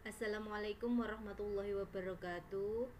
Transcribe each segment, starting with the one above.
Assalamualaikum warahmatullahi wabarakatuh.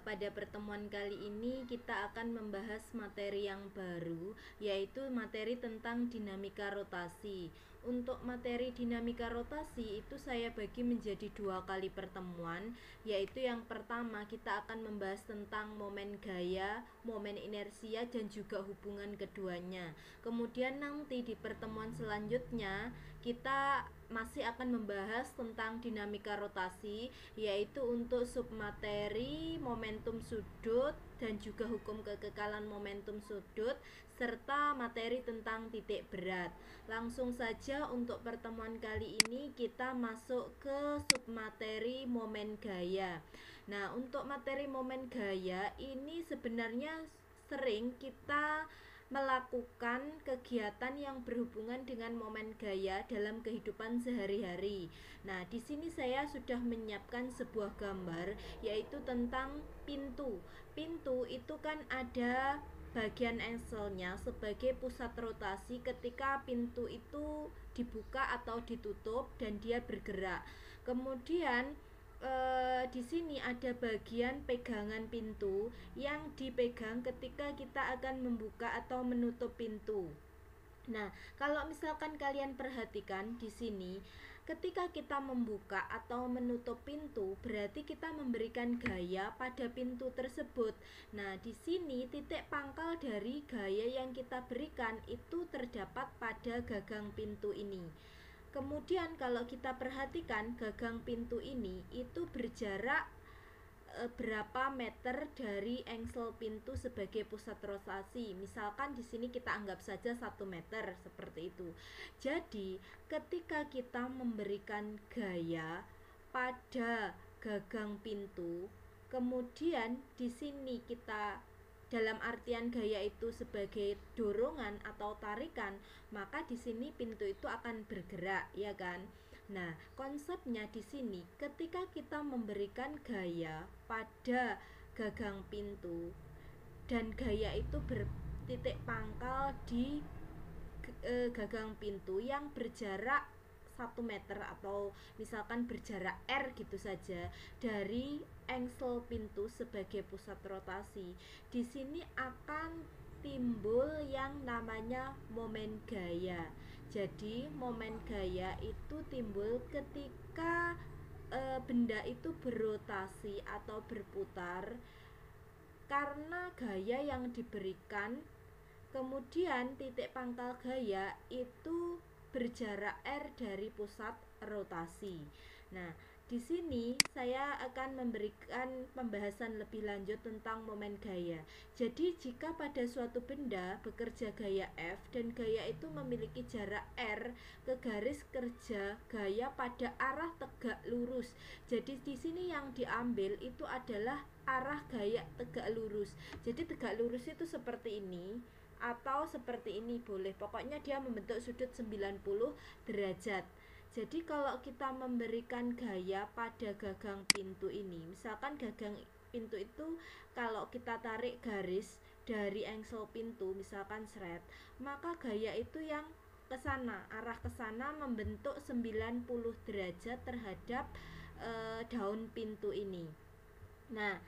Pada pertemuan kali ini kita akan membahas materi yang baru, yaitu materi tentang dinamika rotasi. Untuk materi dinamika rotasi itu saya bagi menjadi dua kali pertemuan, yaitu yang pertama kita akan membahas tentang momen gaya, momen inersia, dan juga hubungan keduanya. Kemudian nanti di pertemuan selanjutnya kita masih akan membahas tentang dinamika rotasi, yaitu untuk submateri, momentum sudut, dan juga hukum kekekalan momentum sudut, serta materi tentang titik berat. Langsung saja untuk pertemuan kali ini kita masuk ke submateri momen gaya. Nah, untuk materi momen gaya ini sebenarnya sering kita melakukan kegiatan yang berhubungan dengan momen gaya dalam kehidupan sehari-hari. Nah, di sini saya sudah menyiapkan sebuah gambar, yaitu tentang pintu. Pintu itu kan ada bagian engselnya sebagai pusat rotasi ketika pintu itu dibuka atau ditutup dan dia bergerak. Kemudian di sini ada bagian pegangan pintu yang dipegang ketika kita akan membuka atau menutup pintu. Nah, kalau misalkan kalian perhatikan di sini, ketika kita membuka atau menutup pintu, berarti kita memberikan gaya pada pintu tersebut. Nah, di sini titik pangkal dari gaya yang kita berikan itu terdapat pada gagang pintu ini. Kemudian kalau kita perhatikan gagang pintu ini itu berjarak berapa meter dari engsel pintu sebagai pusat rotasi. Misalkan di sini kita anggap saja 1 meter seperti itu. Jadi, ketika kita memberikan gaya pada gagang pintu, kemudian di sini kita dalam artian gaya itu sebagai dorongan atau tarikan, maka di sini pintu itu akan bergerak, ya kan? Nah, konsepnya di sini ketika kita memberikan gaya pada gagang pintu dan gaya itu bertitik pangkal di gagang pintu yang berjarak 1 meter atau misalkan berjarak R gitu saja dari engsel pintu sebagai pusat rotasi. Di sini akan timbul yang namanya momen gaya. Jadi momen gaya itu timbul ketika benda itu berotasi atau berputar karena gaya yang diberikan. Kemudian titik pangkal gaya itu berjarak R dari pusat rotasi. Nah, di sini saya akan memberikan pembahasan lebih lanjut tentang momen gaya. Jadi, jika pada suatu benda bekerja gaya F dan gaya itu memiliki jarak R ke garis kerja gaya pada arah tegak lurus. Jadi, di sini yang diambil itu adalah arah gaya tegak lurus. Jadi, tegak lurus itu seperti ini atau seperti ini boleh. Pokoknya dia membentuk sudut 90 derajat. Jadi kalau kita memberikan gaya pada gagang pintu ini, misalkan gagang pintu itu kalau kita tarik garis dari engsel pintu, misalkan seret, maka gaya itu yang ke sana, arah ke sana membentuk 90 derajat terhadap daun pintu ini. Nah,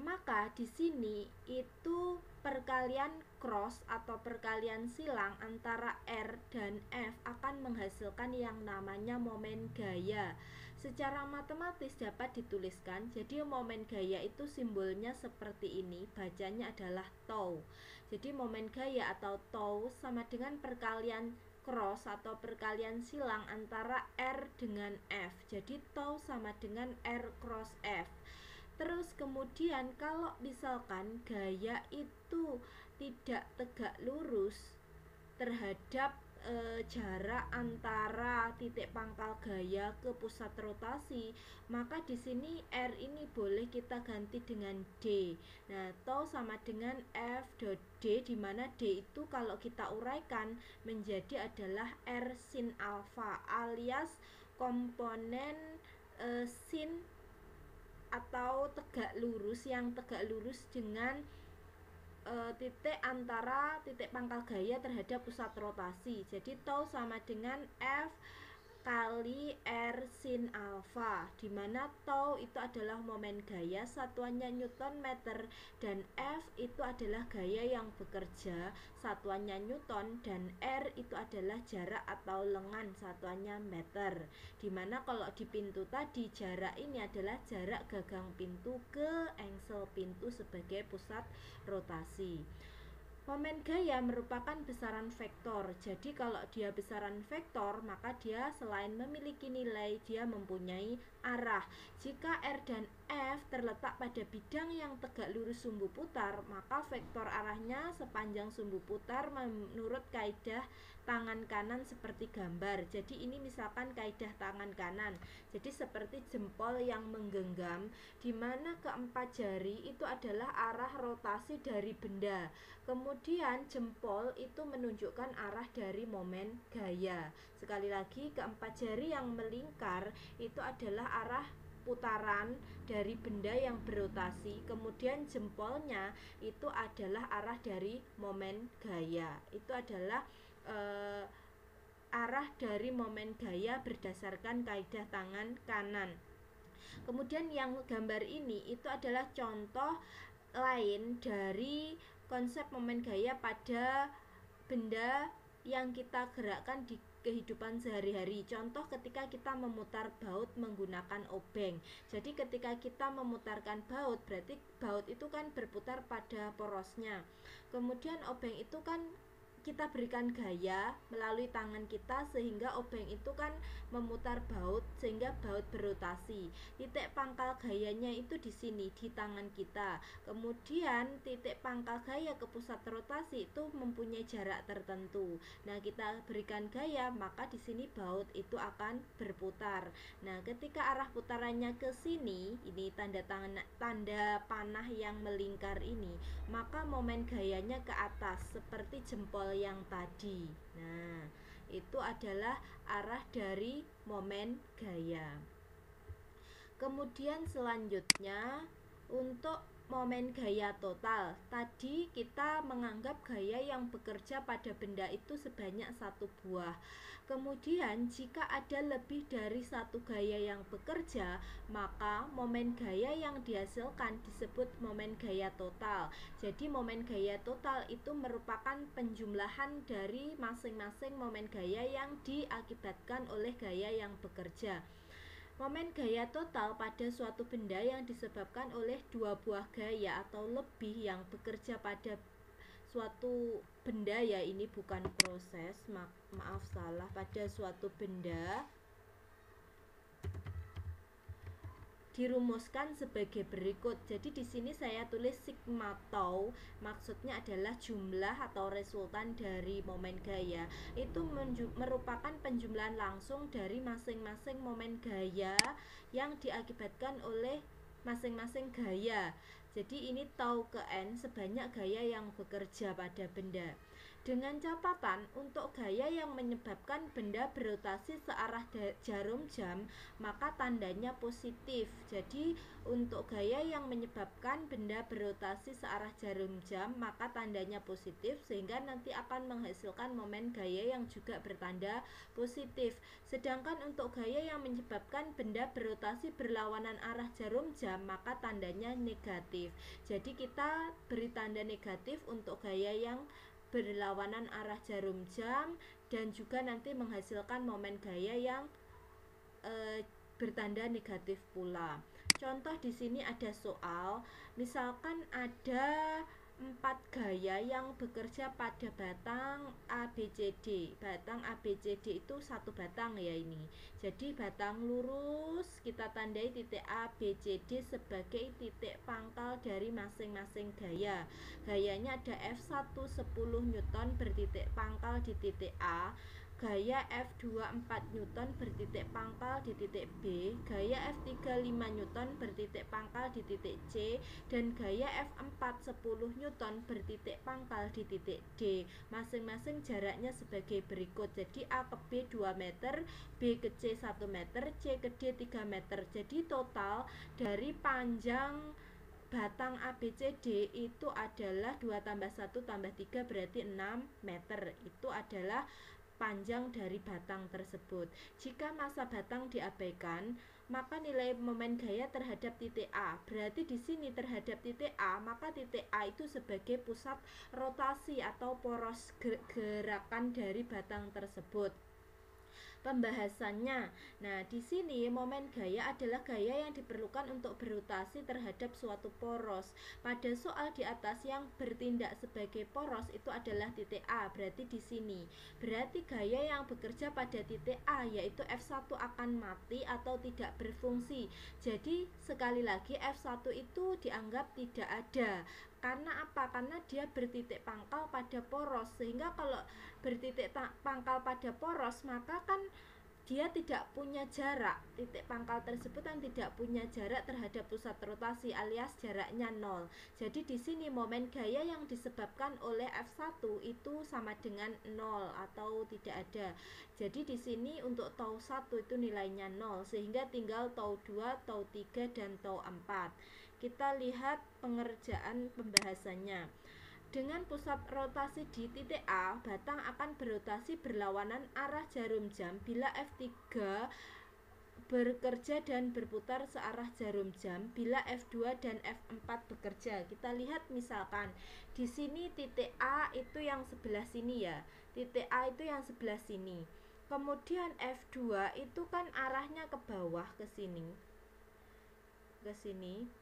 maka di sini itu perkalian cross atau perkalian silang antara R dan F akan menghasilkan yang namanya momen gaya. Secara matematis dapat dituliskan, jadi momen gaya itu simbolnya seperti ini, bacanya adalah tau. Jadi momen gaya atau tau sama dengan perkalian cross atau perkalian silang antara R dengan F. Jadi tau sama dengan R cross F. Terus kemudian kalau misalkan gaya itu tidak tegak lurus terhadap jarak antara titik pangkal gaya ke pusat rotasi, maka di sini R ini boleh kita ganti dengan D. Nah, tau sama dengan F dot D, di mana D itu kalau kita uraikan menjadi adalah R sin alfa alias komponen sin atau tegak lurus, yang tegak lurus dengan titik antara titik pangkal gaya terhadap pusat rotasi. Jadi tau sama dengan F kali R sin alfa, di mana tau itu adalah momen gaya, satuannya Newton meter, dan F itu adalah gaya yang bekerja, satuannya Newton, dan R itu adalah jarak atau lengan, satuannya meter. Di mana kalau di pintu tadi jarak ini adalah jarak gagang pintu ke engsel pintu sebagai pusat rotasi. Momen gaya merupakan besaran vektor. Jadi kalau dia besaran vektor, maka dia selain memiliki nilai, dia mempunyai arah. Jika R dan F terletak pada bidang yang tegak lurus sumbu putar, maka vektor arahnya sepanjang sumbu putar menurut kaidah tangan kanan seperti gambar. Jadi ini misalkan kaidah tangan kanan. Jadi seperti jempol yang menggenggam, di mana keempat jari itu adalah arah rotasi dari benda. Kemudian jempol itu menunjukkan arah dari momen gaya. Sekali lagi, keempat jari yang melingkar itu adalah arah putaran dari benda yang berotasi. Kemudian jempolnya itu adalah arah dari momen gaya. Itu adalah arah dari momen gaya berdasarkan kaidah tangan kanan. Kemudian yang gambar ini itu adalah contoh lain dari konsep momen gaya pada benda yang kita gerakkan di kehidupan sehari-hari. Contoh ketika kita memutar baut menggunakan obeng. Jadi ketika kita memutarkan baut, berarti baut itu kan berputar pada porosnya. Kemudian obeng itu kan kita berikan gaya melalui tangan kita sehingga obeng itu kan memutar baut sehingga baut berotasi. Titik pangkal gayanya itu di sini di tangan kita. Kemudian titik pangkal gaya ke pusat rotasi itu mempunyai jarak tertentu. Nah, kita berikan gaya, maka di sini baut itu akan berputar. Nah, ketika arah putarannya ke sini, ini tanda panah yang melingkar ini, maka momen gayanya ke atas seperti jempol yang tadi. Nah, itu adalah arah dari momen gaya. Kemudian selanjutnya untuk momen gaya total. Tadi kita menganggap gaya yang bekerja pada benda itu sebanyak satu buah. Kemudian jika ada lebih dari satu gaya yang bekerja, maka momen gaya yang dihasilkan disebut momen gaya total. Jadi momen gaya total itu merupakan penjumlahan dari masing-masing momen gaya yang diakibatkan oleh gaya yang bekerja. Momen gaya total pada suatu benda yang disebabkan oleh dua buah gaya atau lebih yang bekerja pada suatu benda, ya ini bukan proses, maaf salah, pada suatu benda dirumuskan sebagai berikut. Jadi di sini saya tulis sigma tau, maksudnya adalah jumlah atau resultan dari momen gaya. Itu merupakan penjumlahan langsung dari masing-masing momen gaya yang diakibatkan oleh masing-masing gaya. Jadi ini tau ke N sebanyak gaya yang bekerja pada benda. Dengan catatan untuk gaya yang menyebabkan benda berotasi searah jarum jam, maka tandanya positif. Jadi untuk gaya yang menyebabkan benda berotasi searah jarum jam, maka tandanya positif, sehingga nanti akan menghasilkan momen gaya yang juga bertanda positif. Sedangkan untuk gaya yang menyebabkan benda berotasi berlawanan arah jarum jam, maka tandanya negatif. Jadi kita beri tanda negatif untuk gaya yang berlawanan arah jarum jam, dan juga nanti menghasilkan momen gaya yang bertanda negatif pula. Contoh di sini ada soal, misalkan ada 4 gaya yang bekerja pada batang ABCD. Batang ABCD itu satu batang ya ini. Jadi batang lurus kita tandai titik ABCD sebagai titik pangkal dari masing-masing gaya. Gayanya ada F1 10 Newton bertitik pangkal di titik A. Gaya F2 4 Newton bertitik pangkal di titik B, gaya F3 5 Newton bertitik pangkal di titik C, dan gaya F4 10 Newton bertitik pangkal di titik D. Masing-masing jaraknya sebagai berikut. Jadi A ke B 2 meter, B ke C 1 meter, C ke D 3 meter. Jadi total dari panjang batang ABCD itu adalah 2 tambah 1 tambah 3 berarti 6 meter. Itu adalah panjang dari batang tersebut. Jika masa batang diabaikan, maka nilai momen gaya terhadap titik A. Berarti di sini terhadap titik A, maka titik A itu sebagai pusat rotasi atau poros gerakan dari batang tersebut. Pembahasannya. Nah, di sini momen gaya adalah gaya yang diperlukan untuk berotasi terhadap suatu poros. Pada soal di atas yang bertindak sebagai poros itu adalah titik A, berarti di sini. Berarti gaya yang bekerja pada titik A yaitu F1 akan mati atau tidak berfungsi. Jadi sekali lagi F1 itu dianggap tidak ada. Karena apa? Karena dia bertitik pangkal pada poros, sehingga kalau bertitik pangkal pada poros maka kan dia tidak punya jarak. Titik pangkal tersebut kan tidak punya jarak terhadap pusat rotasi alias jaraknya 0. Jadi di sini momen gaya yang disebabkan oleh F1 itu sama dengan 0 atau tidak ada. Jadi di sini untuk tau 1 itu nilainya 0, sehingga tinggal tau 2, tau 3 dan tau 4. Kita lihat pengerjaan pembahasannya. Dengan pusat rotasi di titik A, batang akan berotasi berlawanan arah jarum jam bila F3 bekerja dan berputar searah jarum jam bila F2 dan F4 bekerja. Kita lihat misalkan di sini titik A itu yang sebelah sini ya. Titik A itu yang sebelah sini. Kemudian F2 itu kan arahnya ke bawah ke sini. Ke sini.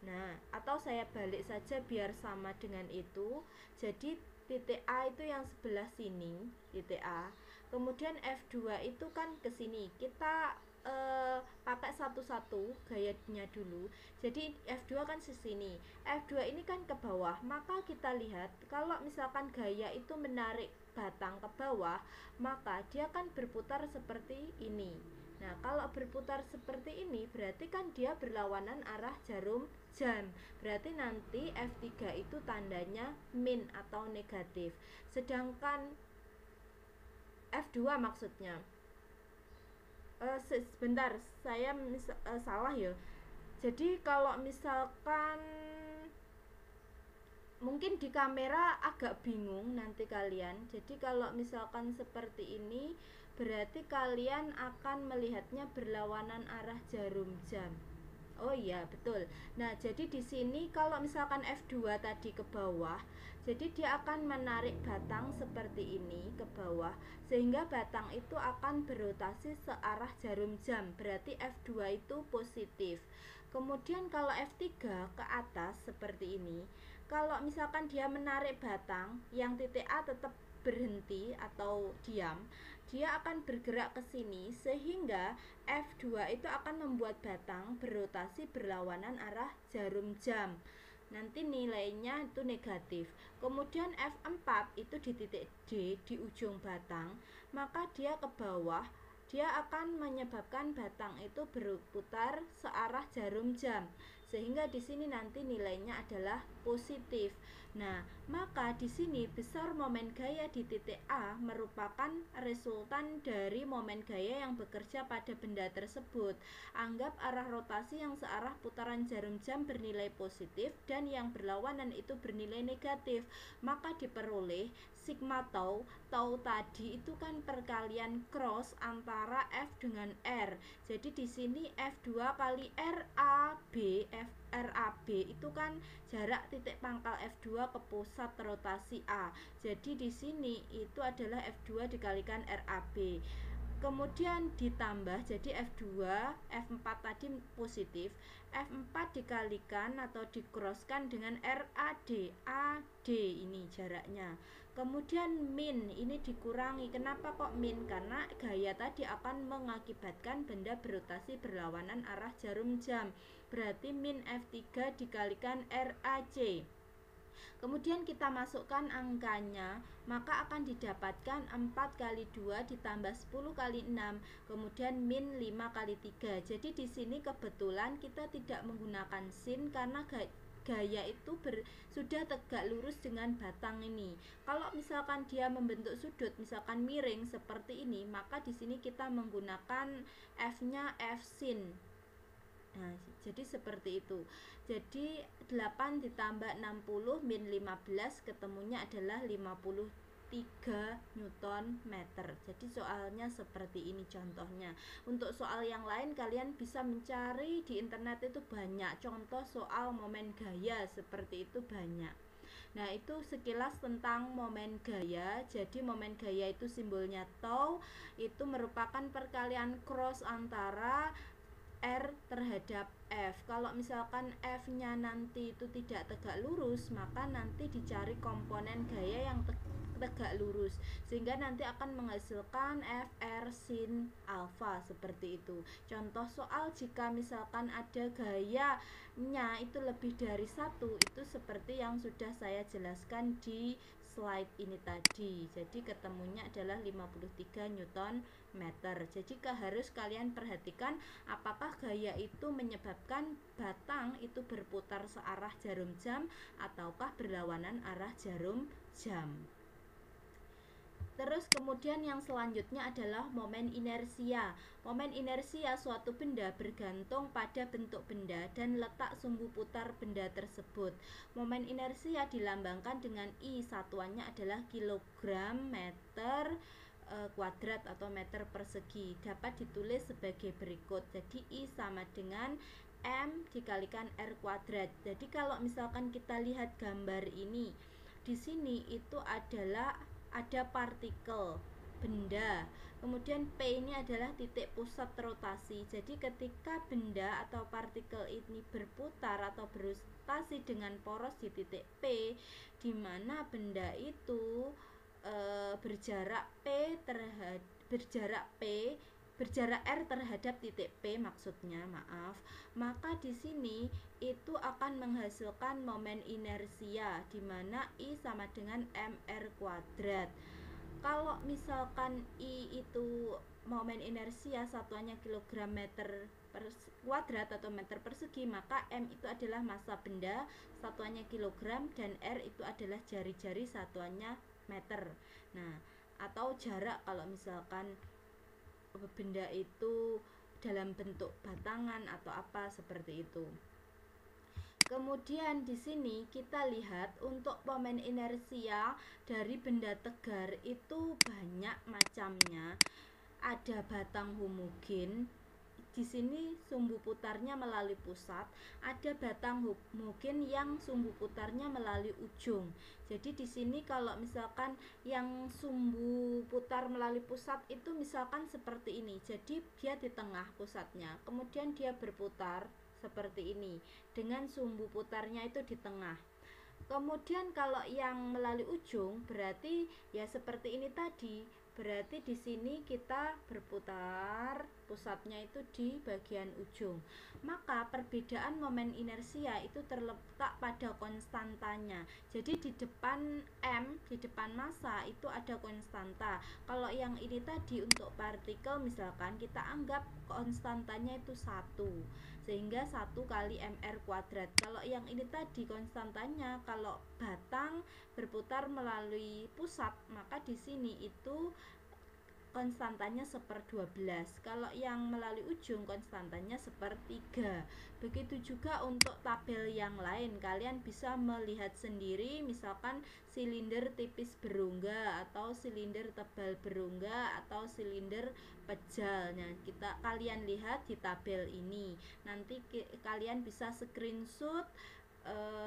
Nah, atau saya balik saja biar sama dengan itu. Jadi titik A itu yang sebelah sini, titik A. Kemudian F2 itu kan ke sini. Kita pakai satu-satu gayanya dulu. Jadi F2 kan ke sini. F2 ini kan ke bawah. Maka kita lihat kalau misalkan gaya itu menarik batang ke bawah, maka dia kan berputar seperti ini. Nah, kalau berputar seperti ini berarti kan dia berlawanan arah jarum jam. Berarti nanti F3 itu tandanya min atau negatif. Sedangkan F2 maksudnya. Sebentar, saya salah ya. Jadi kalau misalkan mungkin di kamera agak bingung nanti kalian. Jadi kalau misalkan seperti ini berarti kalian akan melihatnya berlawanan arah jarum jam. Oh iya, betul. Nah, jadi di sini kalau misalkan F2 tadi ke bawah, jadi dia akan menarik batang seperti ini ke bawah, sehingga batang itu akan berotasi searah jarum jam. Berarti F2 itu positif. Kemudian kalau F3 ke atas seperti ini, kalau misalkan dia menarik batang yang titik A tetap berhenti atau diam, dia akan bergerak ke sini sehingga F2 itu akan membuat batang berotasi berlawanan arah jarum jam. Nanti nilainya itu negatif. Kemudian F4 itu di titik D di ujung batang, maka dia ke bawah, dia akan menyebabkan batang itu berputar searah jarum jam. Sehingga di sini nanti nilainya adalah positif. Nah, maka di sini besar momen gaya di titik A merupakan resultan dari momen gaya yang bekerja pada benda tersebut. Anggap arah rotasi yang searah putaran jarum jam bernilai positif dan yang berlawanan itu bernilai negatif. Maka diperoleh sigma tau. Tau tadi itu kan perkalian cross antara F dengan R. Jadi di sini F2 kali RAB. RAB itu kan jarak titik pangkal F2 ke pusat rotasi A. Jadi di sini itu adalah F2 dikalikan RAB. Kemudian ditambah jadi F2, F4 tadi positif, F4 dikalikan atau dikroskan dengan RAD, AD ini jaraknya. Kemudian min ini dikurangi. Kenapa kok min? Karena gaya tadi akan mengakibatkan benda berotasi berlawanan arah jarum jam. Berarti min F3 dikalikan RAC. Kemudian kita masukkan angkanya, maka akan didapatkan 4 kali 2 ditambah 10 kali 6, kemudian min 5 kali 3. Jadi di sini kebetulan kita tidak menggunakan sin karena gaya itu sudah tegak lurus dengan batang ini. Kalau misalkan dia membentuk sudut, misalkan miring seperti ini, maka di sini kita menggunakan F-nya F sin. Nah, jadi seperti itu. Jadi 8 ditambah 60 min 15 ketemunya adalah 53. Newton meter. Jadi soalnya seperti ini contohnya. Untuk soal yang lain kalian bisa mencari di internet, itu banyak contoh soal momen gaya seperti itu banyak. Nah, itu sekilas tentang momen gaya. Jadi momen gaya itu simbolnya tau, itu merupakan perkalian cross antara R terhadap F. Kalau misalkan F-nya nanti itu tidak tegak lurus, maka nanti dicari komponen gaya yang tegak lurus, sehingga nanti akan menghasilkan FR sin alfa seperti itu. Contoh soal jika misalkan ada gayanya itu lebih dari satu, itu seperti yang sudah saya jelaskan di slide ini tadi. Jadi ketemunya adalah 53 Newton meter. Jadi harus kalian perhatikan apakah gaya itu menyebabkan batang itu berputar searah jarum jam ataukah berlawanan arah jarum jam. Terus kemudian yang selanjutnya adalah momen inersia. Momen inersia suatu benda bergantung pada bentuk benda dan letak sumbu putar benda tersebut. Momen inersia dilambangkan dengan I, satuannya adalah kilogram meter kuadrat atau meter persegi. Dapat ditulis sebagai berikut. Jadi I sama dengan M dikalikan R kuadrat. Jadi kalau misalkan kita lihat gambar ini, di sini itu adalah ada partikel benda, kemudian P ini adalah titik pusat rotasi. Jadi ketika benda atau partikel ini berputar atau berotasi dengan poros di titik P, di mana benda itu berjarak R terhadap titik P maksudnya, maka di sini itu akan menghasilkan momen inersia di mana I sama dengan mr kuadrat. Kalau misalkan I itu momen inersia satuannya kilogram meter kuadrat atau meter persegi, maka M itu adalah massa benda satuannya kilogram dan R itu adalah jari-jari satuannya meter. Nah, atau jarak kalau misalkan benda itu dalam bentuk batangan atau apa seperti itu. Kemudian di sini kita lihat untuk momen inersia dari benda tegar itu banyak macamnya. Ada batang homogen. Di sini sumbu putarnya melalui pusat, ada batang homogen yang sumbu putarnya melalui ujung. Jadi di sini kalau misalkan yang sumbu putar melalui pusat itu misalkan seperti ini. Jadi dia di tengah pusatnya, kemudian dia berputar seperti ini dengan sumbu putarnya itu di tengah. Kemudian kalau yang melalui ujung berarti ya seperti ini tadi. Berarti di sini kita berputar, pusatnya itu di bagian ujung. Maka perbedaan momen inersia itu terletak pada konstantanya. Jadi di depan M, di depan massa itu ada konstanta. Kalau yang ini tadi untuk partikel misalkan kita anggap konstantanya itu 1. Sehingga 1 kali mr kuadrat. Kalau yang ini tadi konstantanya, kalau batang berputar melalui pusat, maka di sini itu konstantanya 1/12. Kalau yang melalui ujung konstantanya 1/3. Begitu juga untuk tabel yang lain, kalian bisa melihat sendiri, misalkan silinder tipis berongga atau silinder tebal berongga atau silinder pejal. Nah, kalian lihat di tabel ini. Nanti kalian bisa screenshot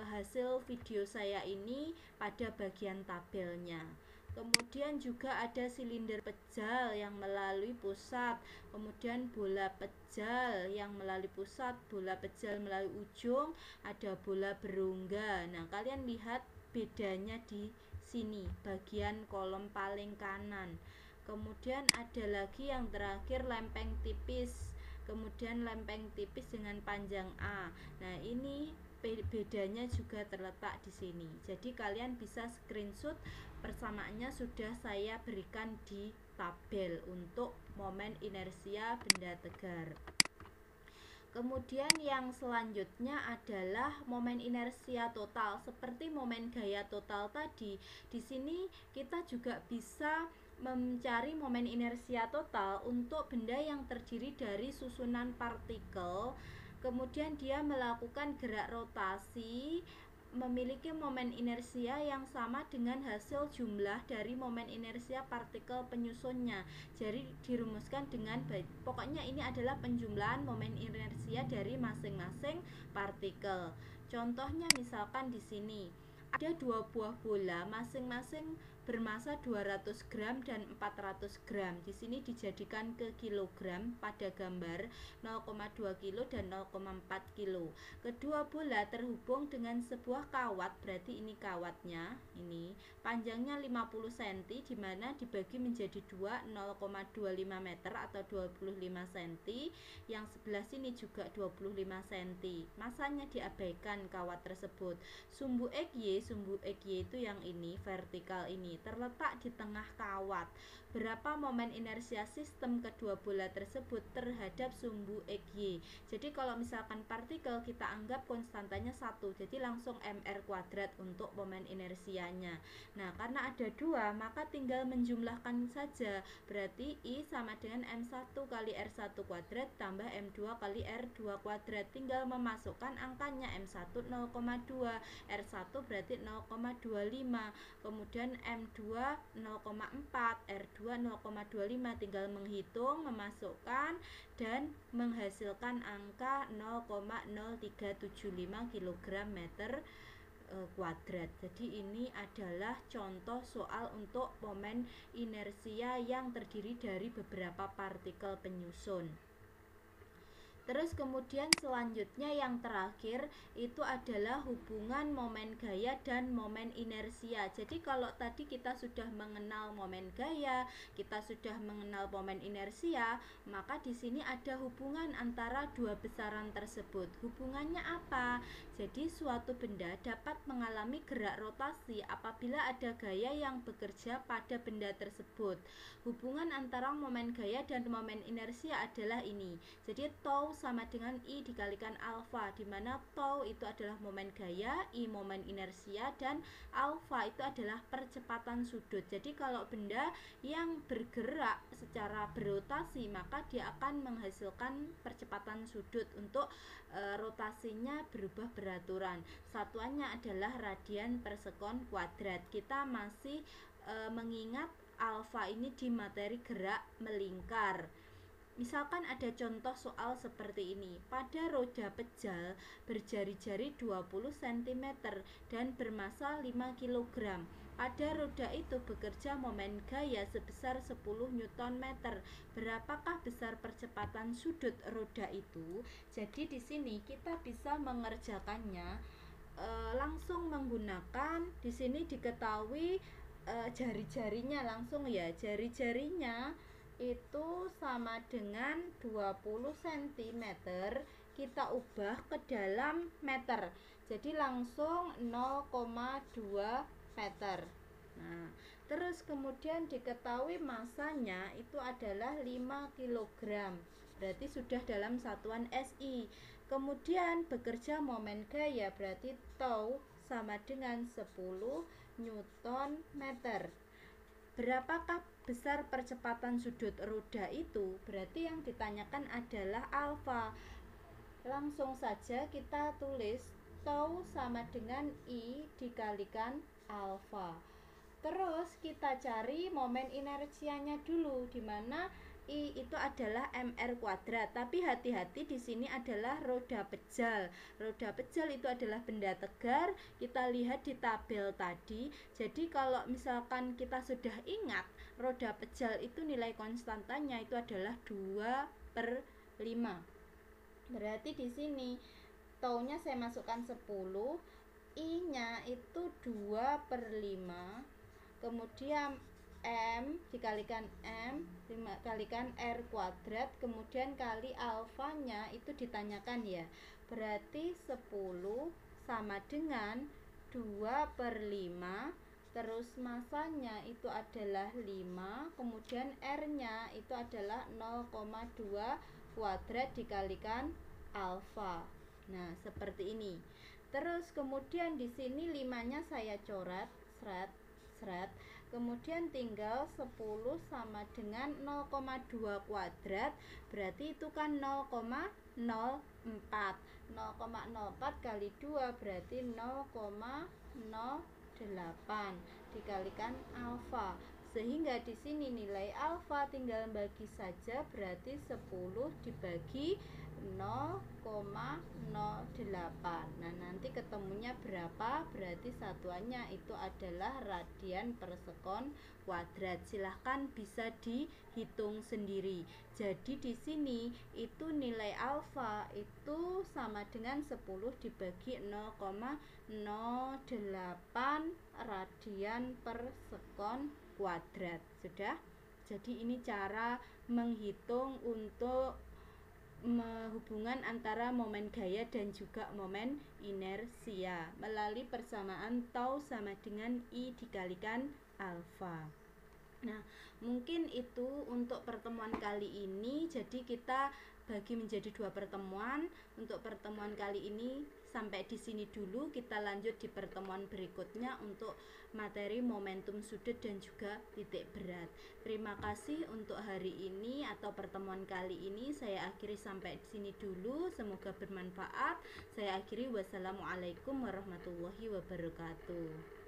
hasil video saya ini pada bagian tabelnya. Kemudian juga ada silinder pejal yang melalui pusat, kemudian bola pejal yang melalui pusat, bola pejal melalui ujung, ada bola berongga. Nah, kalian lihat bedanya di sini, bagian kolom paling kanan. Kemudian ada lagi yang terakhir lempeng tipis, kemudian lempeng tipis dengan panjang A. Nah, ini bedanya juga terletak di sini. Jadi kalian bisa screenshot, persamaannya sudah saya berikan di tabel untuk momen inersia benda tegar. Kemudian yang selanjutnya adalah momen inersia total. Seperti momen gaya total tadi, di sini kita juga bisa mencari momen inersia total untuk benda yang terdiri dari susunan partikel. Kemudian dia melakukan gerak rotasi memiliki momen inersia yang sama dengan hasil jumlah dari momen inersia partikel penyusunnya. Jadi dirumuskan dengan pokoknya ini adalah penjumlahan momen inersia dari masing-masing partikel. Contohnya misalkan di sini ada dua buah bola masing-masing bermasa 200 gram dan 400 gram. Di sini dijadikan ke kilogram pada gambar 0,2 kilo dan 0,4 kilo. Kedua bola terhubung dengan sebuah kawat, berarti ini kawatnya. Ini panjangnya 50 cm di mana dibagi menjadi 2, 0,25 meter atau 25 cm. Yang sebelah sini juga 25 cm. Masanya diabaikan kawat tersebut. Sumbu XY itu yang ini vertikal ini terletak di tengah kawat. Berapa momen inersia sistem kedua bola tersebut terhadap sumbu XY? Jadi kalau misalkan partikel kita anggap konstantanya 1, jadi langsung mr kuadrat untuk momen inersianya. Nah, karena ada 2, maka tinggal menjumlahkan saja. Berarti I sama dengan m1 kali r1 kuadrat tambah m2 kali r2 kuadrat. Tinggal memasukkan angkanya, m1 0,2, r1 berarti 0,25, kemudian M2 0,4, R2 0,25. Tinggal menghitung, memasukkan dan menghasilkan angka 0,0375 kg meter kuadrat. Jadi ini adalah contoh soal untuk momen inersia yang terdiri dari beberapa partikel penyusun. Terus kemudian selanjutnya yang terakhir itu adalah hubungan momen gaya dan momen inersia. Jadi kalau tadi kita sudah mengenal momen gaya, kita sudah mengenal momen inersia, maka di sini ada hubungan antara dua besaran tersebut. Hubungannya apa? Jadi suatu benda dapat mengalami gerak rotasi apabila ada gaya yang bekerja pada benda tersebut. Hubungan antara momen gaya dan momen inersia adalah ini. Jadi tau sama dengan I dikalikan alfa, di mana tau itu adalah momen gaya, I momen inersia, dan alfa itu adalah percepatan sudut. Jadi kalau benda yang bergerak secara berotasi, maka dia akan menghasilkan percepatan sudut untuk rotasinya berubah beraturan. Satuannya adalah radian per sekon kuadrat. Kita masih mengingat alfa ini di materi gerak melingkar. Misalkan ada contoh soal seperti ini. Pada roda pejal berjari-jari 20 cm dan bermasa 5 kg. Pada roda itu bekerja momen gaya sebesar 10 Nm. Berapakah besar percepatan sudut roda itu? Jadi di sini kita bisa mengerjakannya langsung menggunakan, di sini diketahui jari-jarinya langsung ya. Jari-jarinya itu sama dengan 20 cm, kita ubah ke dalam meter. Jadi langsung 0,2 meter. Nah, terus kemudian diketahui masanya itu adalah 5 kg. Berarti sudah dalam satuan SI. Kemudian bekerja momen gaya, berarti tau sama dengan 10 Newton meter. Berapakah besar percepatan sudut roda itu? Berarti yang ditanyakan adalah alfa. Langsung saja kita tulis tau sama dengan I dikalikan alfa. Terus kita cari momen inersianya dulu, di mana I itu adalah mr kuadrat. Tapi hati-hati, di sini adalah roda pejal. Roda pejal itu adalah benda tegar. Kita lihat di tabel tadi. Jadi kalau misalkan kita sudah ingat, roda pejal itu nilai konstantanya itu adalah 2/5. Berarti di sini taunya saya masukkan 10, I-nya itu 2/5. Kemudian M dikalikan M dikalikan R kuadrat, kemudian kali alfanya itu ditanyakan ya. Berarti 10 sama dengan 2/5, terus masanya itu adalah 5, kemudian R-nya itu adalah 0,2 kuadrat dikalikan alfa. Nah, seperti ini. Terus kemudian di sini 5-nya saya coret, seret. Kemudian tinggal 10 sama dengan 0,2 kuadrat, berarti itu kan 0,04. 0,04 kali 2 berarti 0,08 dikalikan alfa. Sehingga di sini nilai alfa tinggal bagi saja, berarti 10 dibagi 0,08. Nah, nanti ketemunya berapa? Berarti satuannya itu adalah radian per sekon kuadrat. Silahkan bisa dihitung sendiri. Jadi di sini itu nilai alfa itu sama dengan 10 dibagi 0,08 radian per sekon kuadrat. Sudah? Jadi ini cara menghitung untuk hubungan antara momen gaya dan juga momen inersia melalui persamaan tau sama dengan I dikalikan alfa. Nah, mungkin itu untuk pertemuan kali ini. Jadi kita bagi menjadi 2 pertemuan. Untuk pertemuan kali ini sampai di sini dulu. Kita lanjut di pertemuan berikutnya untuk materi momentum sudut dan juga titik berat. Terima kasih untuk hari ini atau pertemuan kali ini. Saya akhiri sampai di sini dulu. Semoga bermanfaat. Saya akhiri, wassalamualaikum warahmatullahi wabarakatuh.